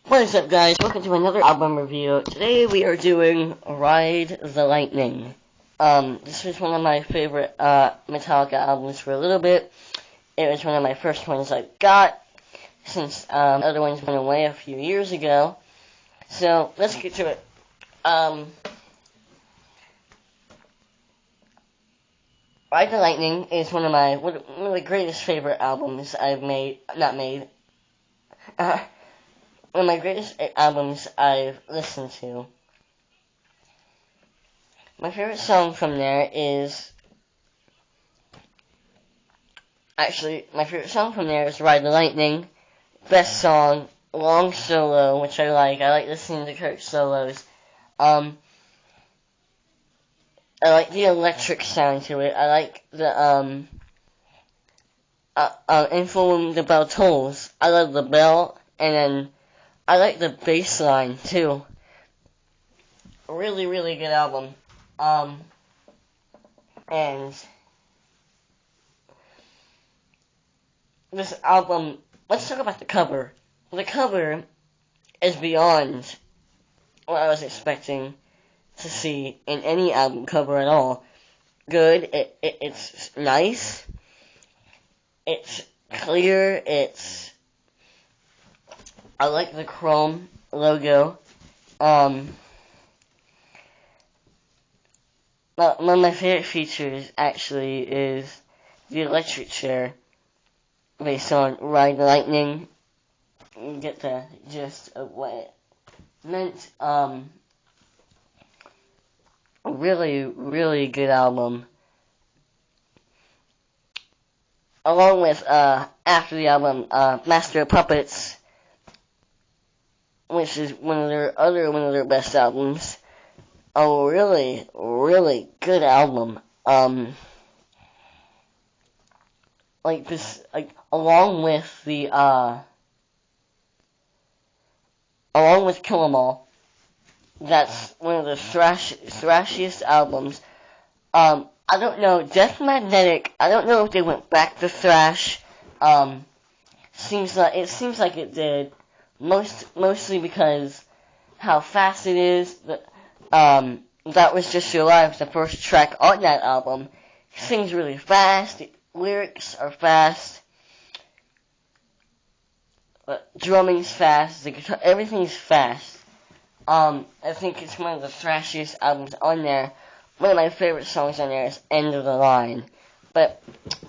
What is up, guys? Welcome to another album review. Today we are doing Ride the Lightning. This was one of my favorite Metallica albums for a little bit. It was one of my first ones I got since the other ones went away a few years ago. So let's get to it. Ride the Lightning is one of the greatest favorite albums I've made. One of my greatest albums I've listened to. My favorite song from there is... my favorite song from there is Ride the Lightning. Best song, long solo, which I like. I like listening to Kirk's solos. I like the electric sound to it. I like the, and for the bell tolls, I love the bell, and then I like the bass line, too. Really, really good album. And this album, let's talk about the cover. The cover is beyond what I was expecting to see in any album cover at all. Good, it's nice, it's clear, I like the chrome logo. One of my favorite features, actually, is the electric chair based on Ride the Lightning. You get the gist of what it meant. A really, really good album. Along with, after the album, Master of Puppets, which is one of their best albums. A really, really good album. Along with Kill 'Em All, that's one of the thrashiest albums. I don't know, Death Magnetic, I don't know if they went back to thrash. It seems like it did. Mostly because how fast it is. That Was Just Your Life, the first track on that album. He sings really fast. The lyrics are fast. Drumming's fast. The guitar, everything's fast. I think it's one of the thrashiest albums on there. One of my favorite songs on there is End of the Line. But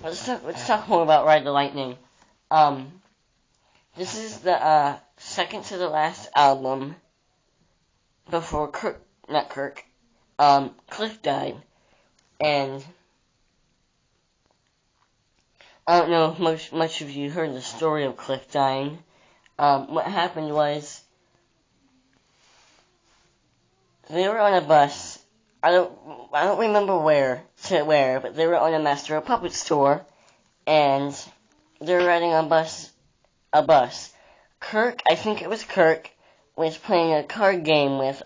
let's talk more about Ride the Lightning. This is the second to the last album before Cliff died. And I don't know if much of you heard the story of Cliff dying. What happened was, they were on a bus. I don't remember where, but they were on a Master of Puppets tour, and they were riding on a bus. I think it was Kirk, was playing a card game with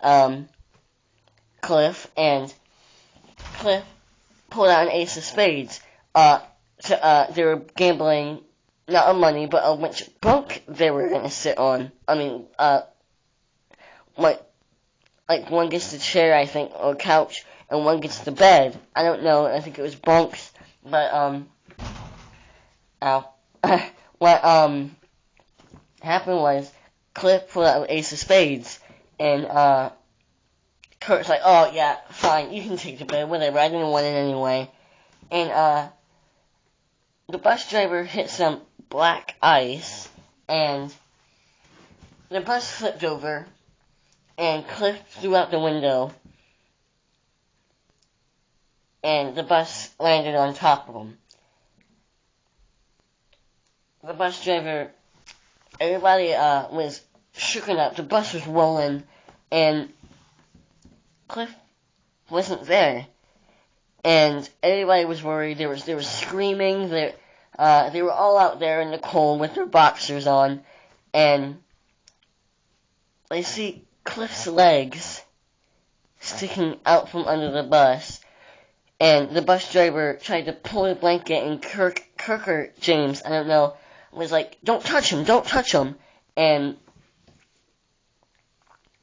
Cliff, and Cliff pulled out an ace of spades. They were gambling, not on money, but on which bunk they were gonna sit on. I mean, one gets the chair, I think, or couch, and one gets the bed. I don't know, I think it was bunks, but, what, happened was, Cliff pulled out an ace of spades, and, Kurt's like, oh, yeah, fine, you can take the bed, whatever, I didn't want it anyway. And, the bus driver hit some black ice, and the bus flipped over, and Cliff flew out the window, and the bus landed on top of him. The bus driver, everybody was shooken up. The bus was rolling, and Cliff wasn't there. And everybody was worried. They were screaming. They were all out there in the cold with their boxers on, and they see Cliff's legs sticking out from under the bus, and the bus driver tried to pull the blanket, and Kirk or James, I don't know, was like, don't touch him, and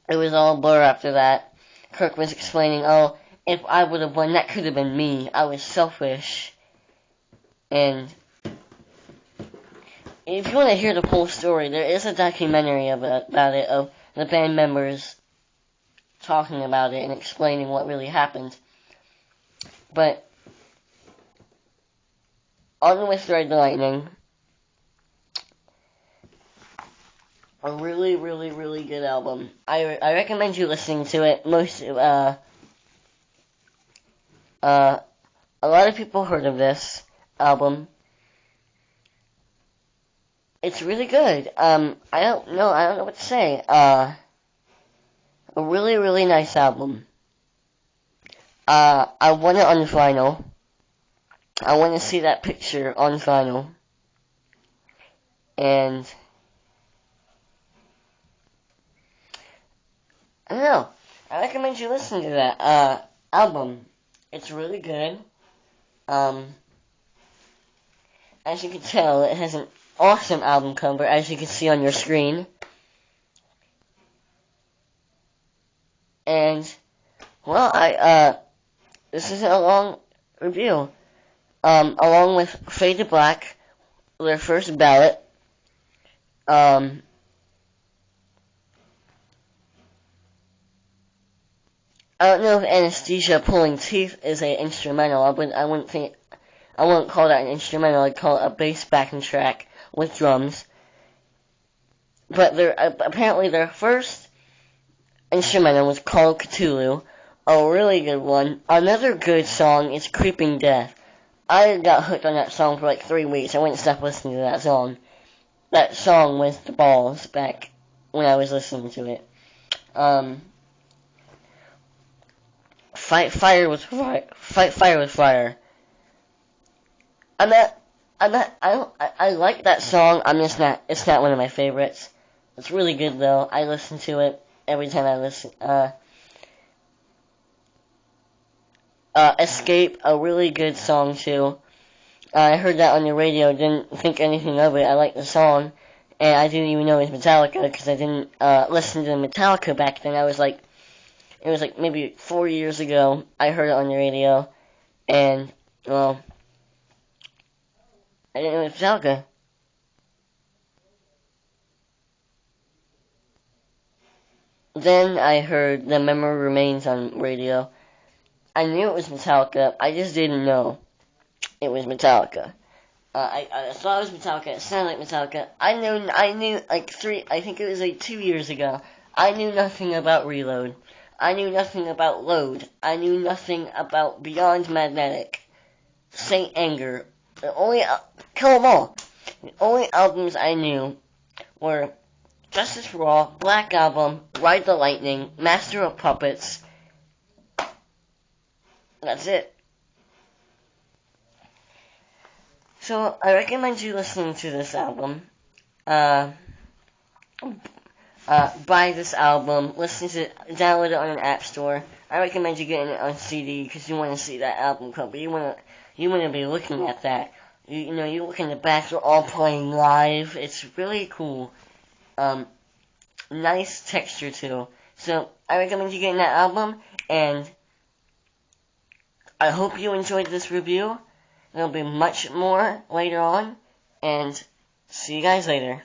it was all a blur after that. Kirk was explaining, oh, if I would have won, that could have been me. I was selfish. And if you want to hear the full story, there is a documentary about it, of the band members talking about it and explaining what really happened. But on with Ride the Lightning, a really, really, really good album. I recommend you listening to it. A lot of people heard of this album. It's really good. I don't know what to say. A really, really nice album. I want it on vinyl. I want to see that picture on vinyl. And I don't know. I recommend you listen to that album. It's really good. As you can tell, it has an awesome album cover, as you can see on your screen. And, well, this isn't a long review. Along with Fade to Black, their first ballot, I don't know if Anesthesia Pulling Teeth is an instrumental. I wouldn't call that an instrumental. I'd call it a bass backing track with drums. But apparently their first instrumental was called Cthulhu, a really good one. Another good song is Creeping Death. I got hooked on that song for like 3 weeks. I wouldn't stop listening to that song. That song was the balls back when I was listening to it. Fight Fire with Fire. I like that song. It's not one of my favorites. It's really good though. I listen to it every time I listen. Escape, a really good song too. I heard that on the radio, didn't think anything of it. I liked the song, and I didn't even know it was Metallica because I didn't listen to Metallica back then. It was like maybe 4 years ago. I heard it on the radio, and well, I didn't know it was Metallica. Then I heard The Memory Remains on radio. I knew it was Metallica, I just didn't know it was Metallica. I thought it was Metallica, it sounded like Metallica. I knew I think it was like 2 years ago, I knew nothing about Reload. I knew nothing about Load. I knew nothing about Beyond Magnetic, Saint Anger. Kill 'em all. The only albums I knew were Justice for All, Black Album, Ride the Lightning, Master of Puppets. That's it. So, I recommend you listening to this album. Buy this album, listen to it, download it on an app store. I recommend you getting it on CD because you want to see that album cover. You want to be looking at that. You look in the back, they're all playing live. It's really cool. Nice texture too. So, I recommend you getting that album, and I hope you enjoyed this review. There'll be much more later on, and see you guys later.